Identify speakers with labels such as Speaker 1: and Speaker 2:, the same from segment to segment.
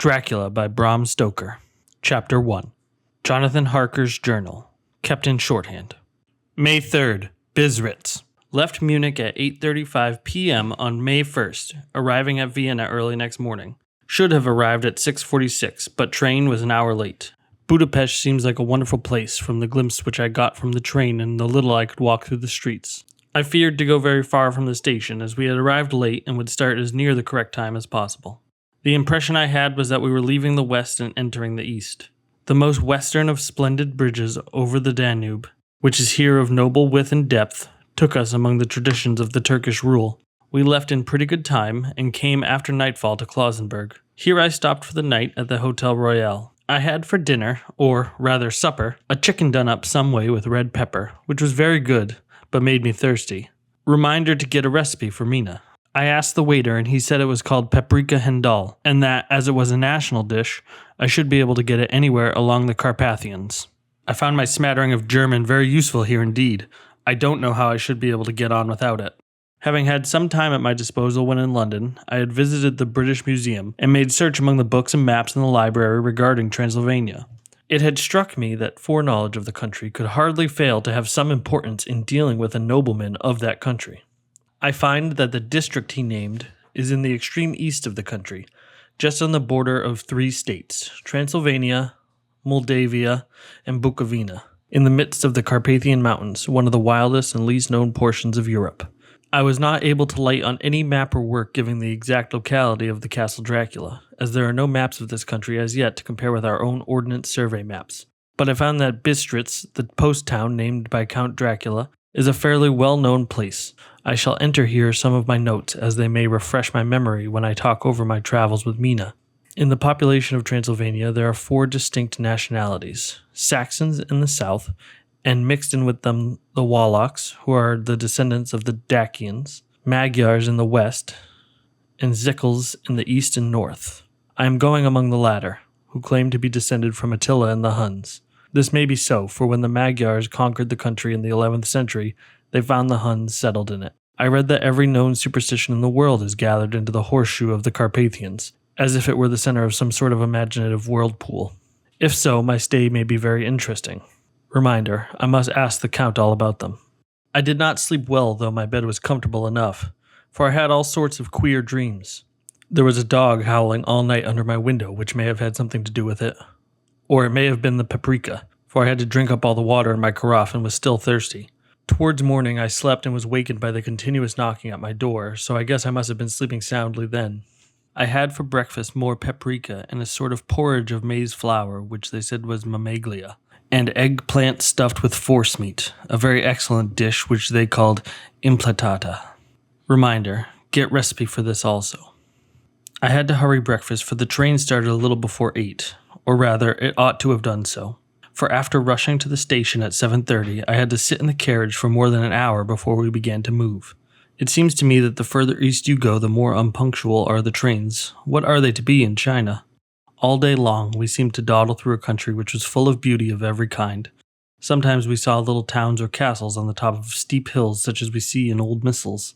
Speaker 1: Dracula by Bram Stoker. Chapter 1. Jonathan Harker's Journal. Kept in shorthand. May 3rd. Biarritz. Left Munich at 8:35 p.m. on May 1st, arriving at Vienna early next morning. Should have arrived at 6:46, but train was an hour late. Budapest seems like a wonderful place from the glimpse which I got from the train and the little I could walk through the streets. I feared to go very far from the station, as we had arrived late and would start as near the correct time as possible. The impression I had was that we were leaving the west and entering the east. The most western of splendid bridges over the Danube, which is here of noble width and depth, took us among the traditions of the Turkish rule. We left in pretty good time and came after nightfall to Klausenberg. Here I stopped for the night at the Hotel Royal. I had for dinner, or rather supper, a chicken done up some way with red pepper, which was very good, but made me thirsty. Reminder to get a recipe for Mina. I asked the waiter and he said it was called paprika hendal, and that, as it was a national dish, I should be able to get it anywhere along the Carpathians. I found my smattering of German very useful here indeed. I don't know how I should be able to get on without it. Having had some time at my disposal when in London, I had visited the British Museum and made search among the books and maps in the library regarding Transylvania. It had struck me that foreknowledge of the country could hardly fail to have some importance in dealing with a nobleman of that country. I find that the district he named is in the extreme east of the country, just on the border of 3 states, Transylvania, Moldavia, and Bukovina, in the midst of the Carpathian Mountains, one of the wildest and least known portions of Europe. I was not able to light on any map or work giving the exact locality of the Castle Dracula, as there are no maps of this country as yet to compare with our own Ordnance Survey maps. But I found that Bistritz, the post town named by Count Dracula, is a fairly well-known place. I shall enter here some of my notes, as they may refresh my memory when I talk over my travels with Mina. In the population of Transylvania, there are 4 distinct nationalities: Saxons in the south, and mixed in with them the Wallachs, who are the descendants of the Dacians, Magyars in the west, and Zikals in the east and north. I am going among the latter, who claim to be descended from Attila and the Huns. This may be so, for when the Magyars conquered the country in the 11th century, they found the Huns settled in it. I read that every known superstition in the world is gathered into the horseshoe of the Carpathians, as if it were the center of some sort of imaginative whirlpool. If so, my stay may be very interesting. Reminder, I must ask the Count all about them. I did not sleep well, though my bed was comfortable enough, for I had all sorts of queer dreams. There was a dog howling all night under my window, which may have had something to do with it. Or it may have been the paprika, for I had to drink up all the water in my carafe and was still thirsty. Towards morning I slept and was wakened by the continuous knocking at my door, so I guess I must have been sleeping soundly then. I had for breakfast more paprika and a sort of porridge of maize flour, which they said was mamaglia, and eggplant stuffed with forcemeat, a very excellent dish which they called implatata. Reminder, get recipe for this also. I had to hurry breakfast, for the train started a little before 8, or rather, it ought to have done so. For after rushing to the station at 7:30, I had to sit in the carriage for more than an hour before we began to move. It seems to me that the further east you go, the more unpunctual are the trains. What are they to be in China? All day long, we seemed to dawdle through a country which was full of beauty of every kind. Sometimes we saw little towns or castles on the top of steep hills such as we see in old missals.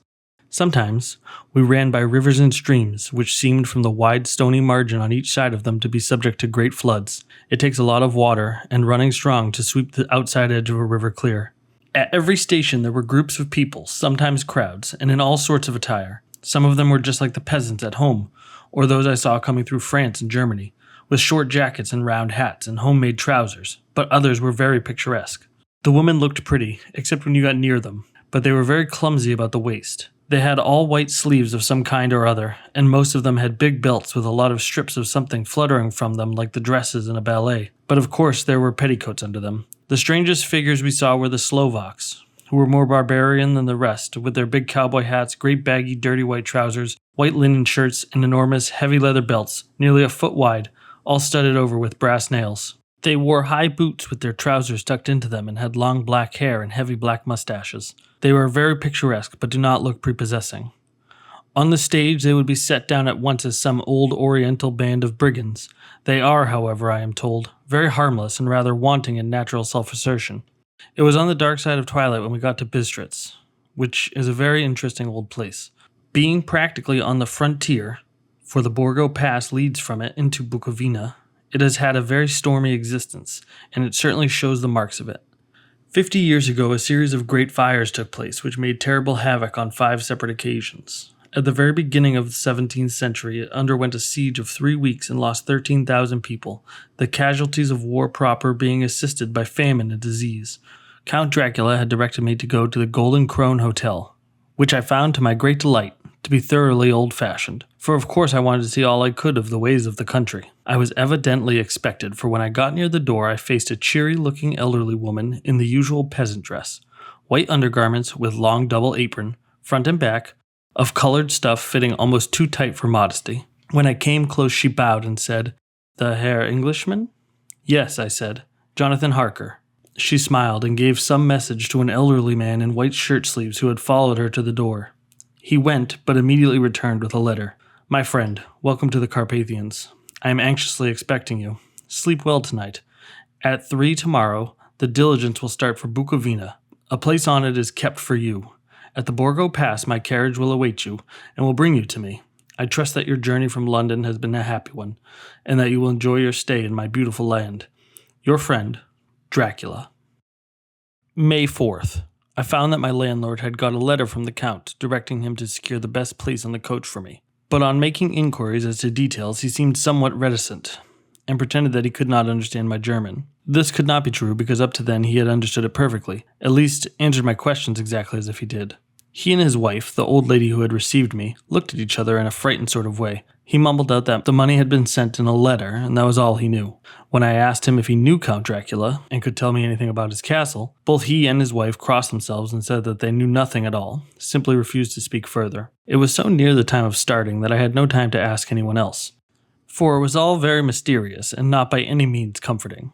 Speaker 1: Sometimes we ran by rivers and streams, which seemed from the wide stony margin on each side of them to be subject to great floods. It takes a lot of water and running strong to sweep the outside edge of a river clear. At every station there were groups of people, sometimes crowds, and in all sorts of attire. Some of them were just like the peasants at home, or those I saw coming through France and Germany, with short jackets and round hats and homemade trousers, but others were very picturesque. The women looked pretty, except when you got near them, but they were very clumsy about the waist. They had all white sleeves of some kind or other, and most of them had big belts with a lot of strips of something fluttering from them like the dresses in a ballet, but of course there were petticoats under them. The strangest figures we saw were the Slovaks, who were more barbarian than the rest, with their big cowboy hats, great baggy dirty white trousers, white linen shirts, and enormous heavy leather belts, nearly a foot wide, all studded over with brass nails. They wore high boots with their trousers tucked into them and had long black hair and heavy black mustaches. They were very picturesque, but do not look prepossessing. On the stage they would be set down at once as some old oriental band of brigands. They are, however, I am told, very harmless and rather wanting in natural self-assertion. It was on the dark side of twilight when we got to Bistritz, which is a very interesting old place. Being practically on the frontier, for the Borgo Pass leads from it into Bukovina. It has had a very stormy existence, and it certainly shows the marks of it. 50 years ago, a series of great fires took place, which made terrible havoc on 5 separate occasions. At the very beginning of the 17th century, it underwent a siege of 3 weeks and lost 13,000 people, the casualties of war proper being assisted by famine and disease. Count Dracula had directed me to go to the Golden Crone Hotel, which I found to my great delight to be thoroughly old-fashioned, for of course I wanted to see all I could of the ways of the country. I was evidently expected, for when I got near the door I faced a cheery-looking elderly woman in the usual peasant dress, white undergarments with long double apron, front and back, of colored stuff fitting almost too tight for modesty. When I came close she bowed and said, "The Herr Englishman?" "Yes," I said, "Jonathan Harker." She smiled and gave some message to an elderly man in white shirt-sleeves who had followed her to the door. He went, but immediately returned with a letter. "My friend, welcome to the Carpathians. I am anxiously expecting you. Sleep well tonight. At 3 tomorrow, the diligence will start for Bukovina. A place on it is kept for you. At the Borgo Pass, my carriage will await you, and will bring you to me. I trust that your journey from London has been a happy one, and that you will enjoy your stay in my beautiful land. Your friend, Dracula." May 4th. I found that my landlord had got a letter from the Count, directing him to secure the best place on the coach for me. But on making inquiries as to details, he seemed somewhat reticent, and pretended that he could not understand my German. This could not be true, because up to then he had understood it perfectly, at least answered my questions exactly as if he did. He and his wife, the old lady who had received me, looked at each other in a frightened sort of way. He mumbled out that the money had been sent in a letter, and that was all he knew. When I asked him if he knew Count Dracula, and could tell me anything about his castle, both he and his wife crossed themselves and said that they knew nothing at all, simply refused to speak further. It was so near the time of starting that I had no time to ask anyone else, for it was all very mysterious and not by any means comforting.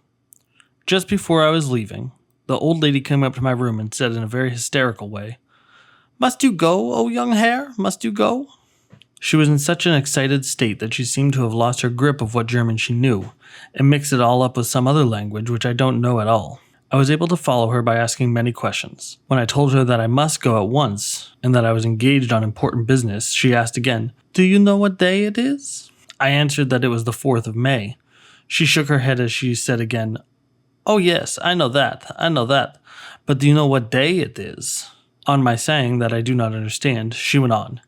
Speaker 1: Just before I was leaving, the old lady came up to my room and said in a very hysterical way, "Must you go, O young Herr? Must you go?" She was in such an excited state that she seemed to have lost her grip of what German she knew, and mixed it all up with some other language which I don't know at all. I was able to follow her by asking many questions. When I told her that I must go at once, and that I was engaged on important business, she asked again, "Do you know what day it is?" I answered that it was the 4th of May. She shook her head as she said again, "Oh yes, I know that, but do you know what day it is?" On my saying that I do not understand, she went on,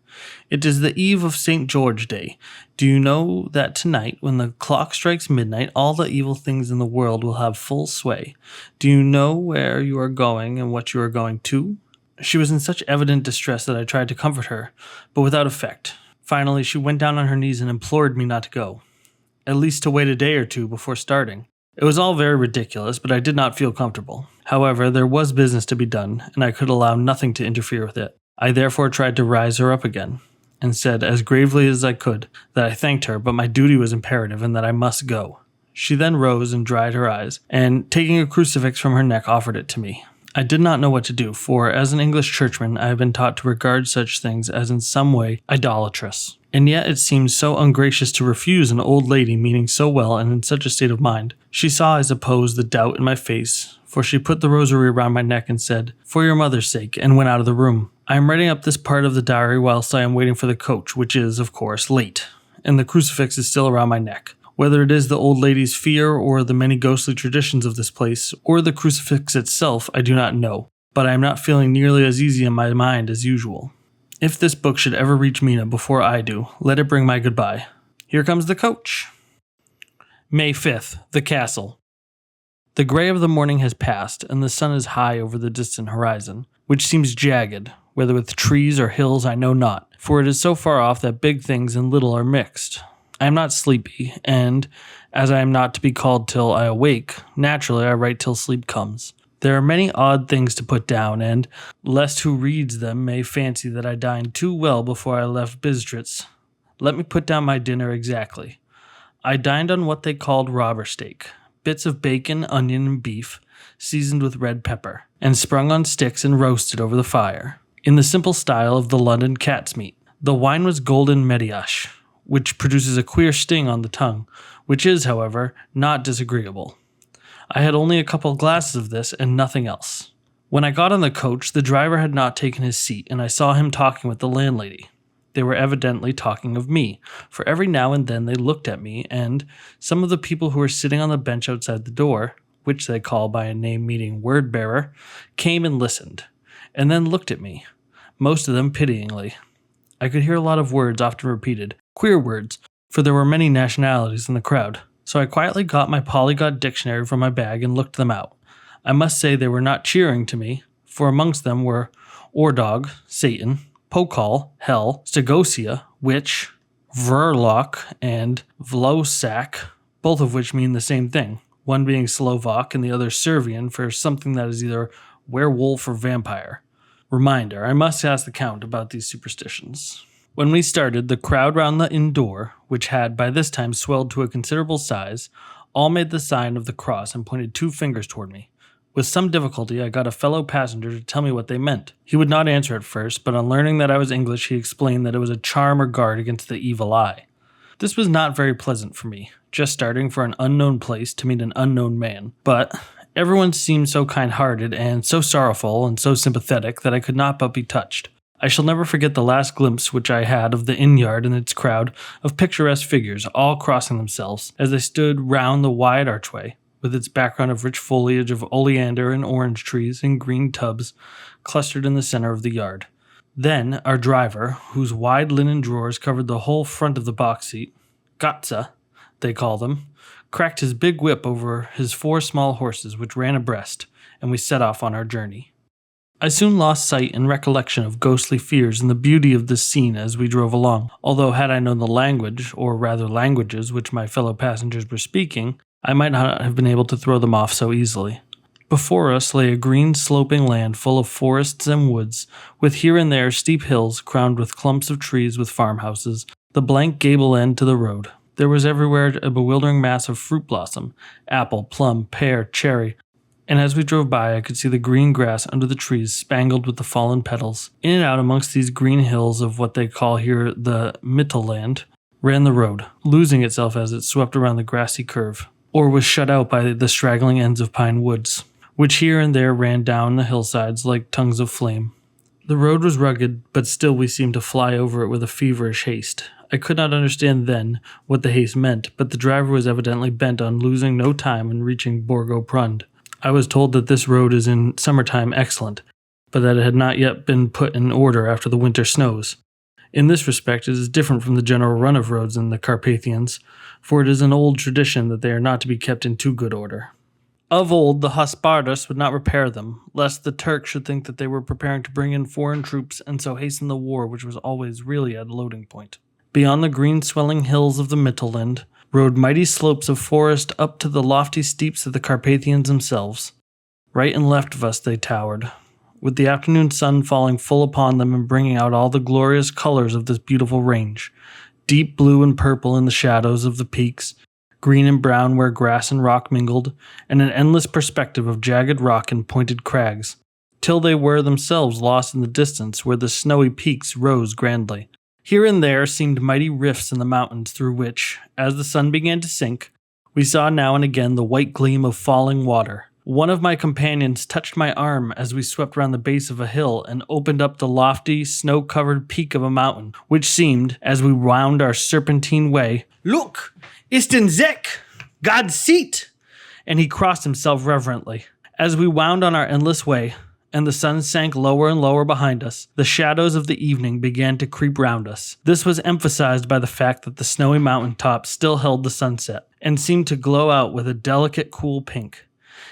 Speaker 1: "It is the eve of St. George Day. Do you know that tonight, when the clock strikes midnight, all the evil things in the world will have full sway? Do you know where you are going and what you are going to?" She was in such evident distress that I tried to comfort her, but without effect. Finally, she went down on her knees and implored me not to go, at least to wait a day or two before starting. It was all very ridiculous, but I did not feel comfortable. However, there was business to be done, and I could allow nothing to interfere with it. I therefore tried to rise her up again, and said, as gravely as I could, that I thanked her, but my duty was imperative, and that I must go. She then rose and dried her eyes, and taking a crucifix from her neck, offered it to me. I did not know what to do, for as an English churchman I have been taught to regard such things as in some way idolatrous. And yet it seemed so ungracious to refuse an old lady meaning so well and in such a state of mind. She saw, I suppose, the doubt in my face, for she put the rosary around my neck and said, "For your mother's sake," and went out of the room. I am writing up this part of the diary whilst I am waiting for the coach, which is, of course, late, and the crucifix is still around my neck. Whether it is the old lady's fear, or the many ghostly traditions of this place, or the crucifix itself, I do not know, but I am not feeling nearly as easy in my mind as usual. If this book should ever reach Mina before I do, let it bring my goodbye. Here comes the coach. May 5th, the castle. The gray of the morning has passed, and the sun is high over the distant horizon, which seems jagged, whether with trees or hills I know not, for it is so far off that big things and little are mixed. I am not sleepy, and, as I am not to be called till I awake, naturally I write till sleep comes. There are many odd things to put down, and, lest who reads them may fancy that I dined too well before I left Bistritz, let me put down my dinner exactly. I dined on what they called robber steak, bits of bacon, onion, and beef, seasoned with red pepper, and sprung on sticks and roasted over the fire, in the simple style of the London cat's meat. The wine was golden Mediasch, which produces a queer sting on the tongue, which is, however, not disagreeable. I had only a couple glasses of this and nothing else. When I got on the coach, the driver had not taken his seat, and I saw him talking with the landlady. They were evidently talking of me, for every now and then they looked at me, and some of the people who were sitting on the bench outside the door, which they call by a name meaning word bearer, came and listened, and then looked at me, most of them pityingly. I could hear a lot of words often repeated, queer words, for there were many nationalities in the crowd. So I quietly got my polyglot dictionary from my bag and looked them out. I must say they were not cheering to me, for amongst them were Ordog, Satan, Pokal, Hell, Stegosia, Witch, Verloc, and Vlosak, both of which mean the same thing, one being Slovak and the other Servian for something that is either werewolf or vampire. Reminder, I must ask the Count about these superstitions. When we started, the crowd round the inn door, which had by this time swelled to a considerable size, all made the sign of the cross and pointed 2 fingers toward me. With some difficulty, I got a fellow passenger to tell me what they meant. He would not answer at first, but on learning that I was English, he explained that it was a charm or guard against the evil eye. This was not very pleasant for me, just starting for an unknown place to meet an unknown man, but everyone seemed so kind-hearted and so sorrowful and so sympathetic that I could not but be touched. I shall never forget the last glimpse which I had of the inn yard and its crowd of picturesque figures all crossing themselves as they stood round the wide archway, with its background of rich foliage of oleander and orange trees in green tubs clustered in the center of the yard. Then our driver, whose wide linen drawers covered the whole front of the box seat, Gotza, they call them, cracked his big whip over his 4 small horses which ran abreast, and we set off on our journey. I soon lost sight and recollection of ghostly fears and the beauty of this scene as we drove along, although had I known the language, or rather languages, which my fellow passengers were speaking, I might not have been able to throw them off so easily. Before us lay a green sloping land full of forests and woods, with here and there steep hills crowned with clumps of trees with farmhouses, the blank gable end to the road. There was everywhere a bewildering mass of fruit blossom, apple, plum, pear, cherry, and as we drove by I could see the green grass under the trees spangled with the fallen petals. In and out amongst these green hills of what they call here the Mittelland ran the road, losing itself as it swept around the grassy curve, or was shut out by the straggling ends of pine woods, which here and there ran down the hillsides like tongues of flame. The road was rugged, but still we seemed to fly over it with a feverish haste. I could not understand then what the haste meant, but the driver was evidently bent on losing no time in reaching Borgo Prund. I was told that this road is in summertime excellent, but that it had not yet been put in order after the winter snows. In this respect, it is different from the general run of roads in the Carpathians, for it is an old tradition that they are not to be kept in too good order. Of old, the Hospardas would not repair them, lest the Turks should think that they were preparing to bring in foreign troops and so hasten the war which was always really at a loading point. Beyond the green swelling hills of the Mittelland rode mighty slopes of forest up to the lofty steeps of the Carpathians themselves. Right and left of us they towered, with the afternoon sun falling full upon them and bringing out all the glorious colors of this beautiful range, deep blue and purple in the shadows of the peaks, green and brown where grass and rock mingled, and an endless perspective of jagged rock and pointed crags, till they were themselves lost in the distance where the snowy peaks rose grandly. Here and there seemed mighty rifts in the mountains through which, as the sun began to sink, we saw now and again the white gleam of falling water. One of my companions touched my arm as we swept round the base of a hill and opened up the lofty, snow-covered peak of a mountain, which seemed, as we wound our serpentine way, "Look, ist den Zeck! God's seat!" And he crossed himself reverently. As we wound on our endless way, and the sun sank lower and lower behind us, the shadows of the evening began to creep round us. This was emphasized by the fact that the snowy mountain tops still held the sunset, and seemed to glow out with a delicate cool pink.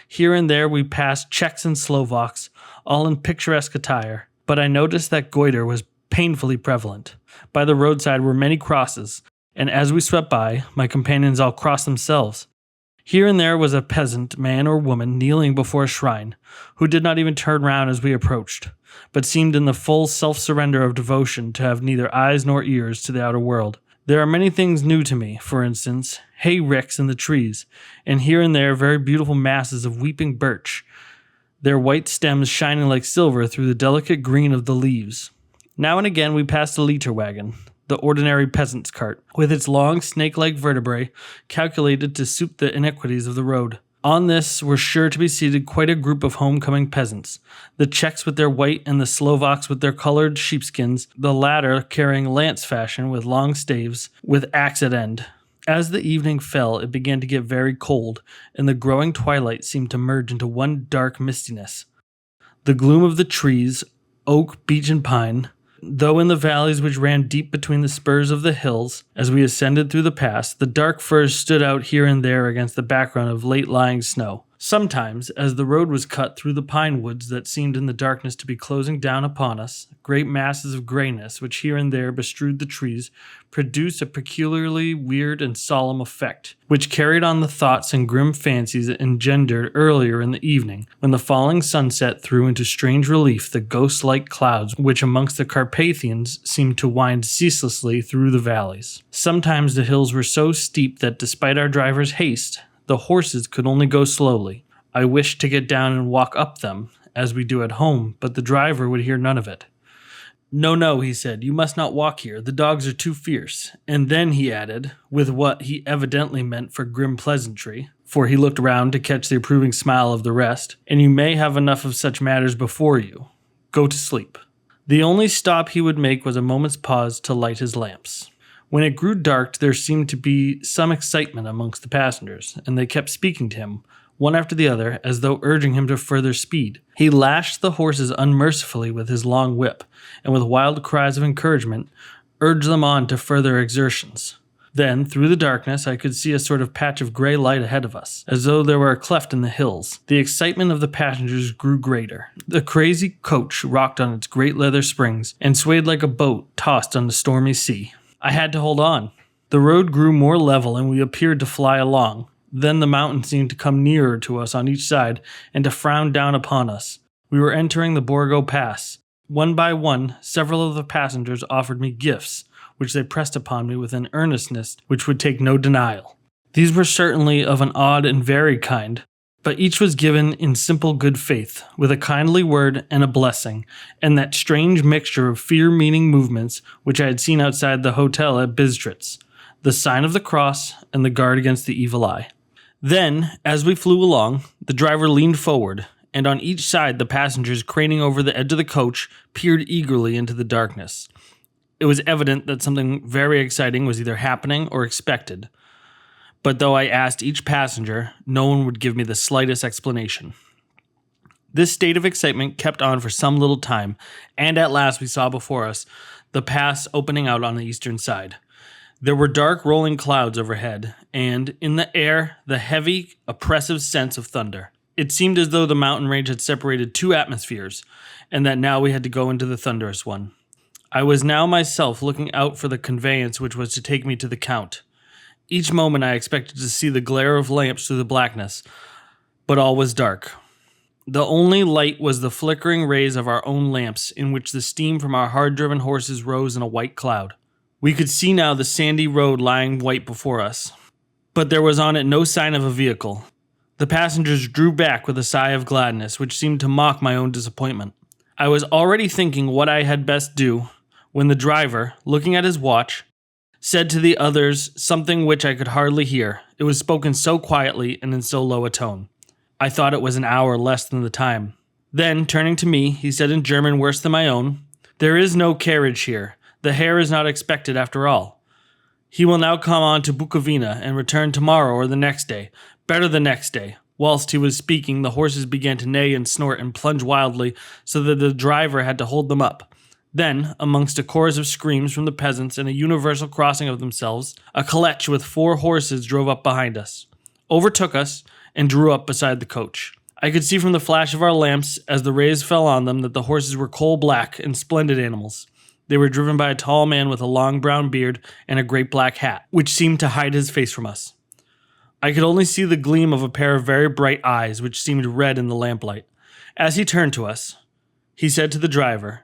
Speaker 1: Here and there we passed Czechs and Slovaks, all in picturesque attire, but I noticed that goiter was painfully prevalent. By the roadside were many crosses, and as we swept by, my companions all crossed themselves. Here and there was a peasant, man or woman, kneeling before a shrine, who did not even turn round as we approached, but seemed in the full self-surrender of devotion to have neither eyes nor ears to the outer world. There are many things new to me, for instance, hay ricks in the trees, and here and there very beautiful masses of weeping birch, their white stems shining like silver through the delicate green of the leaves. Now and again we passed a liter wagon, the ordinary peasant's cart, with its long snake-like vertebrae calculated to suit the iniquities of the road. On this were sure to be seated quite a group of homecoming peasants, the Czechs with their white and the Slovaks with their colored sheepskins, the latter carrying lance fashion with long staves, with axe at end. As the evening fell, it began to get very cold, and the growing twilight seemed to merge into one dark mistiness. The gloom of the trees, oak, beech, and pine, though in the valleys which ran deep between the spurs of the hills, as we ascended through the pass, the dark firs stood out here and there against the background of late-lying snow. Sometimes, as the road was cut through the pine woods that seemed in the darkness to be closing down upon us, great masses of grayness, which here and there bestrewed the trees, produced a peculiarly weird and solemn effect, which carried on the thoughts and grim fancies engendered earlier in the evening, when the falling sunset threw into strange relief the ghost-like clouds which amongst the Carpathians seemed to wind ceaselessly through the valleys. Sometimes the hills were so steep that despite our driver's haste, the horses could only go slowly. I wished to get down and walk up them, as we do at home, but the driver would hear none of it. No, he said, you must not walk here. The dogs are too fierce. And then he added, with what he evidently meant for grim pleasantry, for he looked round to catch the approving smile of the rest, and you may have enough of such matters before you. Go to sleep. The only stop he would make was a moment's pause to light his lamps. When it grew dark, there seemed to be some excitement amongst the passengers, and they kept speaking to him, one after the other, as though urging him to further speed. He lashed the horses unmercifully with his long whip, and with wild cries of encouragement, urged them on to further exertions. Then, through the darkness, I could see a sort of patch of gray light ahead of us, as though there were a cleft in the hills. The excitement of the passengers grew greater. The crazy coach rocked on its great leather springs, and swayed like a boat tossed on the stormy sea. I had to hold on. The road grew more level, and we appeared to fly along. Then the mountain seemed to come nearer to us on each side, and to frown down upon us. We were entering the Borgo Pass. One by one, several of the passengers offered me gifts, which they pressed upon me with an earnestness which would take no denial. These were certainly of an odd and varied kind, but each was given in simple good faith, with a kindly word and a blessing, and that strange mixture of fear-meaning movements which I had seen outside the hotel at Bistritz, the sign of the cross and the guard against the evil eye. Then, as we flew along, the driver leaned forward, and on each side the passengers craning over the edge of the coach peered eagerly into the darkness. It was evident that something very exciting was either happening or expected. But though I asked each passenger, no one would give me the slightest explanation. This state of excitement kept on for some little time, and at last we saw before us the pass opening out on the eastern side. There were dark rolling clouds overhead, and in the air the heavy, oppressive sense of thunder. It seemed as though the mountain range had separated two atmospheres, and that now we had to go into the thunderous one. I was now myself looking out for the conveyance which was to take me to the Count. Each moment I expected to see the glare of lamps through the blackness, but all was dark. The only light was the flickering rays of our own lamps, in which the steam from our hard-driven horses rose in a white cloud. We could see now the sandy road lying white before us, but there was on it no sign of a vehicle. The passengers drew back with a sigh of gladness, which seemed to mock my own disappointment. I was already thinking what I had best do, when the driver, looking at his watch, said to the others something which I could hardly hear. It was spoken so quietly and in so low a tone. I thought it was an hour less than the time. Then, turning to me, he said in German worse than my own, "There is no carriage here. The Herr is not expected after all. He will now come on to Bukovina and return tomorrow or the next day. Better the next day." Whilst he was speaking, the horses began to neigh and snort and plunge wildly, so that the driver had to hold them up. Then, amongst a chorus of screams from the peasants and a universal crossing of themselves, a calèche with 4 horses drove up behind us, overtook us, and drew up beside the coach. I could see from the flash of our lamps, as the rays fell on them, that the horses were coal-black and splendid animals. They were driven by a tall man with a long brown beard and a great black hat, which seemed to hide his face from us. I could only see the gleam of a pair of very bright eyes, which seemed red in the lamplight. As he turned to us, he said to the driver,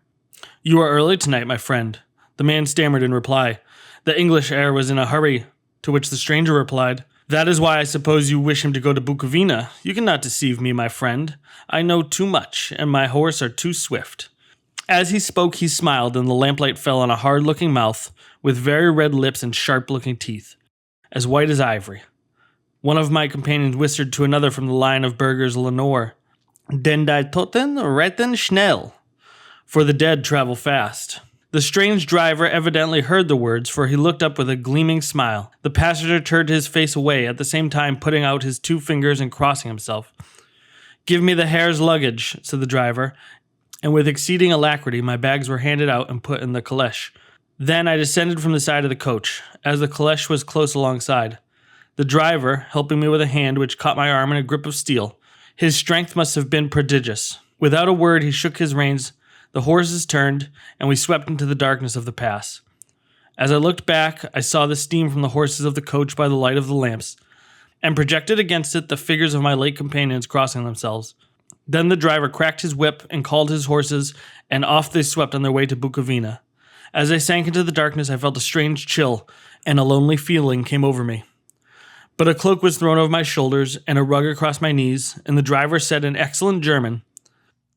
Speaker 1: "You are early tonight, my friend." The man stammered in reply. The English Herr was in a hurry, to which the stranger replied, "That is why I suppose you wish him to go to Bukovina. You cannot deceive me, my friend. I know too much, and my horse are too swift." As he spoke, he smiled, and the lamplight fell on a hard-looking mouth, with very red lips and sharp-looking teeth, as white as ivory. One of my companions whispered to another from the line of burghers Lenore, Den die Toten retten schnell, for the dead travel fast. The strange driver evidently heard the words, for he looked up with a gleaming smile. The passenger turned his face away, at the same time putting out his 2 fingers and crossing himself. Give me the Herr's luggage, said the driver, and with exceeding alacrity my bags were handed out and put in the caleche. Then I descended from the side of the coach, as the caleche was close alongside. The driver, helping me with a hand which caught my arm in a grip of steel. His strength must have been prodigious. Without a word he shook his reins, the horses turned, and we swept into the darkness of the pass. As I looked back, I saw the steam from the horses of the coach by the light of the lamps, and projected against it the figures of my late companions crossing themselves. Then the driver cracked his whip and called his horses, and off they swept on their way to Bukovina. As I sank into the darkness, I felt a strange chill, and a lonely feeling came over me. But a cloak was thrown over my shoulders, and a rug across my knees, and the driver said in excellent German,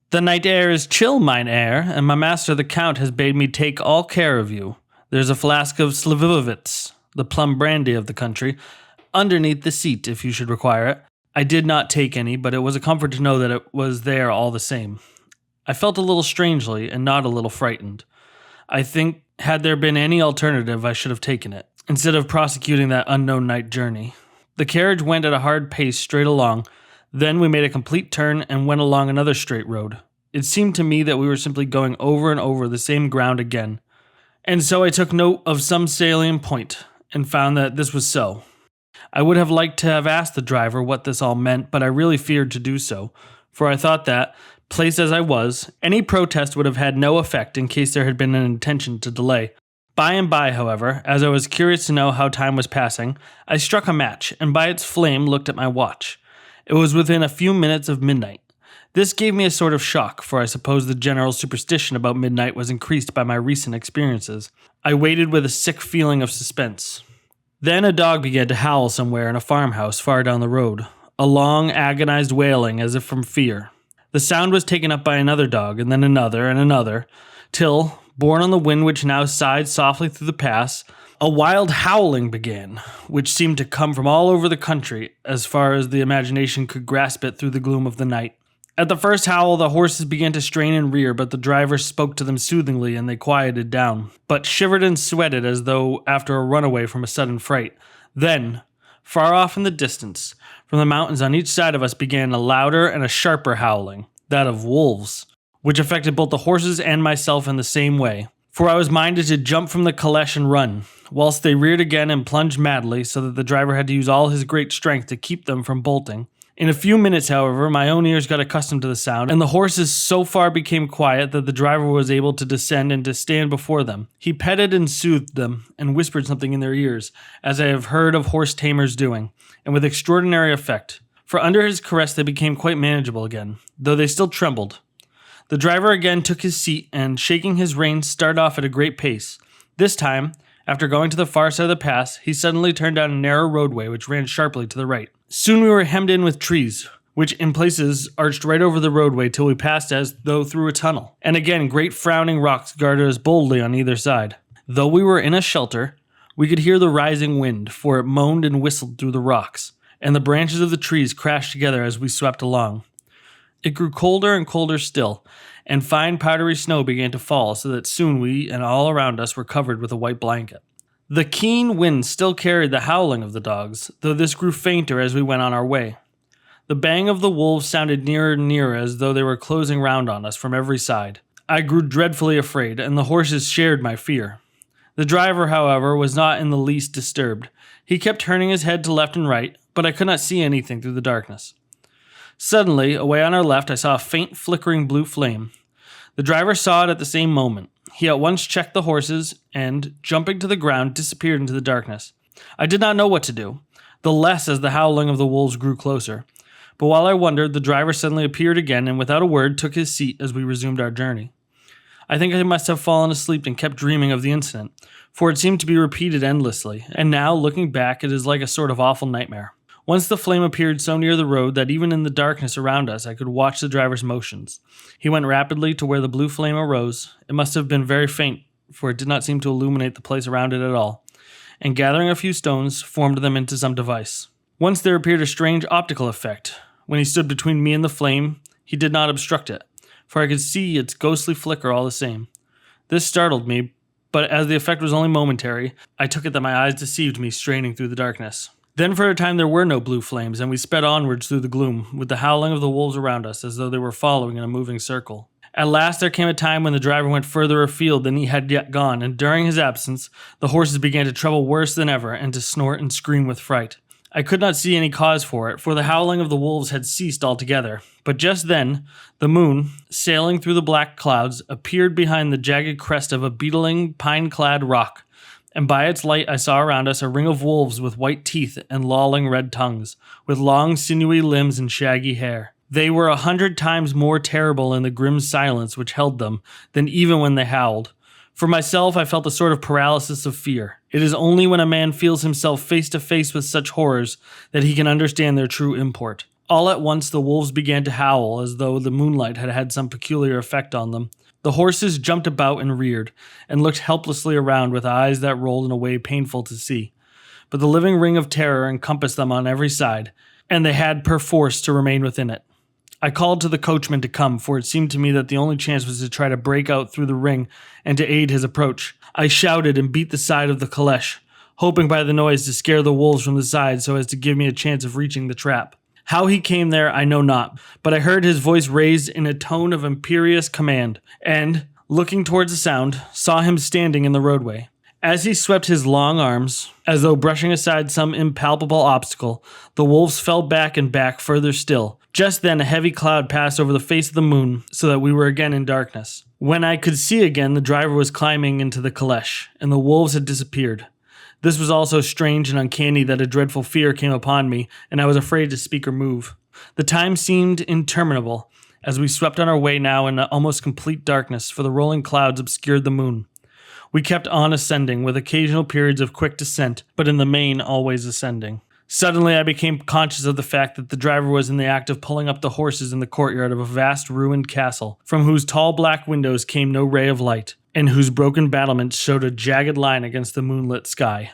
Speaker 1: The night air is chill, mine heir, and my master the Count has bade me take all care of you. There's a flask of Slivovitz, the plum brandy of the country, underneath the seat if you should require it. I did not take any, but it was a comfort to know that it was there all the same. I felt a little strangely and not a little frightened. I think, had there been any alternative, I should have taken it, instead of prosecuting that unknown night journey. The carriage went at a hard pace straight along. Then we made a complete turn and went along another straight road. It seemed to me that we were simply going over and over the same ground again. And so I took note of some salient point, and found that this was so. I would have liked to have asked the driver what this all meant, but I really feared to do so, for I thought that, placed as I was, any protest would have had no effect in case there had been an intention to delay. By and by, however, as I was curious to know how time was passing, I struck a match, and by its flame looked at my watch. It was within a few minutes of midnight. This gave me a sort of shock, for I suppose the general superstition about midnight was increased by my recent experiences. I waited with a sick feeling of suspense. Then a dog began to howl somewhere in a farmhouse far down the road, a long, agonized wailing as if from fear. The sound was taken up by another dog, and then another, till, borne on the wind which now sighed softly through the pass, a wild howling began, which seemed to come from all over the country, as far as the imagination could grasp it through the gloom of the night. At the first howl, the horses began to strain and rear, but the driver spoke to them soothingly, and they quieted down, but shivered and sweated as though after a runaway from a sudden fright. Then, far off in the distance, from the mountains on each side of us began a louder and a sharper howling, that of wolves, which affected both the horses and myself in the same way. For I was minded to jump from the caleche and run, whilst they reared again and plunged madly, so that the driver had to use all his great strength to keep them from bolting. In a few minutes, however, my own ears got accustomed to the sound, and the horses so far became quiet that the driver was able to descend and to stand before them. He petted and soothed them, and whispered something in their ears, as I have heard of horse tamers doing, and with extraordinary effect. For under his caress they became quite manageable again, though they still trembled. The driver again took his seat, and shaking his reins, started off at a great pace. This time, after going to the far side of the pass, he suddenly turned down a narrow roadway which ran sharply to the right. Soon we were hemmed in with trees, which in places arched right over the roadway till we passed as though through a tunnel. And again great frowning rocks guarded us boldly on either side. Though we were in a shelter, we could hear the rising wind, for it moaned and whistled through the rocks, and the branches of the trees crashed together as we swept along. It grew colder and colder still, and fine powdery snow began to fall, so that soon we and all around us were covered with a white blanket. The keen wind still carried the howling of the dogs, though this grew fainter as we went on our way. The bang of the wolves sounded nearer and nearer as though they were closing round on us from every side. I grew dreadfully afraid, and the horses shared my fear. The driver, however, was not in the least disturbed. He kept turning his head to left and right, but I could not see anything through the darkness. Suddenly, away on our left, I saw a faint flickering blue flame. The driver saw it at the same moment. He at once checked the horses and, jumping to the ground, disappeared into the darkness. I did not know what to do, the less as the howling of the wolves grew closer. But while I wondered, the driver suddenly appeared again and without a word took his seat as we resumed our journey. I think I must have fallen asleep and kept dreaming of the incident, for it seemed to be repeated endlessly, and now, looking back, it is like a sort of awful nightmare. Once the flame appeared so near the road that even in the darkness around us I could watch the driver's motions. He went rapidly to where the blue flame arose. It must have been very faint, for it did not seem to illuminate the place around it at all, and gathering a few stones, formed them into some device. Once there appeared a strange optical effect. When he stood between me and the flame, he did not obstruct it, for I could see its ghostly flicker all the same. This startled me, but as the effect was only momentary, I took it that my eyes deceived me straining through the darkness. Then for a time there were no blue flames, and we sped onwards through the gloom, with the howling of the wolves around us as though they were following in a moving circle. At last there came a time when the driver went further afield than he had yet gone, and during his absence, the horses began to trouble worse than ever, and to snort and scream with fright. I could not see any cause for it, for the howling of the wolves had ceased altogether. But just then, the moon, sailing through the black clouds, appeared behind the jagged crest of a beetling, pine-clad rock, and by its light I saw around us a ring of wolves with white teeth and lolling red tongues, with long sinewy limbs and shaggy hair. They were 100 times more terrible in the grim silence which held them than even when they howled. For myself, I felt a sort of paralysis of fear. It is only when a man feels himself face to face with such horrors that he can understand their true import. All at once the wolves began to howl as though the moonlight had had some peculiar effect on them. The horses jumped about and reared, and looked helplessly around with eyes that rolled in a way painful to see. But the living ring of terror encompassed them on every side, and they had perforce to remain within it. I called to the coachman to come, for it seemed to me that the only chance was to try to break out through the ring and to aid his approach. I shouted and beat the side of the caleche, hoping by the noise to scare the wolves from the side so as to give me a chance of reaching the trap. How he came there I know not, but I heard his voice raised in a tone of imperious command, and, looking towards the sound, saw him standing in the roadway. As he swept his long arms, as though brushing aside some impalpable obstacle, the wolves fell back and back further still. Just then a heavy cloud passed over the face of the moon, so that we were again in darkness. When I could see again, the driver was climbing into the caleche, and the wolves had disappeared. This was also strange and uncanny that a dreadful fear came upon me, and I was afraid to speak or move. The time seemed interminable, as we swept on our way now in almost complete darkness, for the rolling clouds obscured the moon. We kept on ascending, with occasional periods of quick descent, but in the main always ascending. Suddenly I became conscious of the fact that the driver was in the act of pulling up the horses in the courtyard of a vast ruined castle, from whose tall black windows came no ray of light, and whose broken battlements showed a jagged line against the moonlit sky.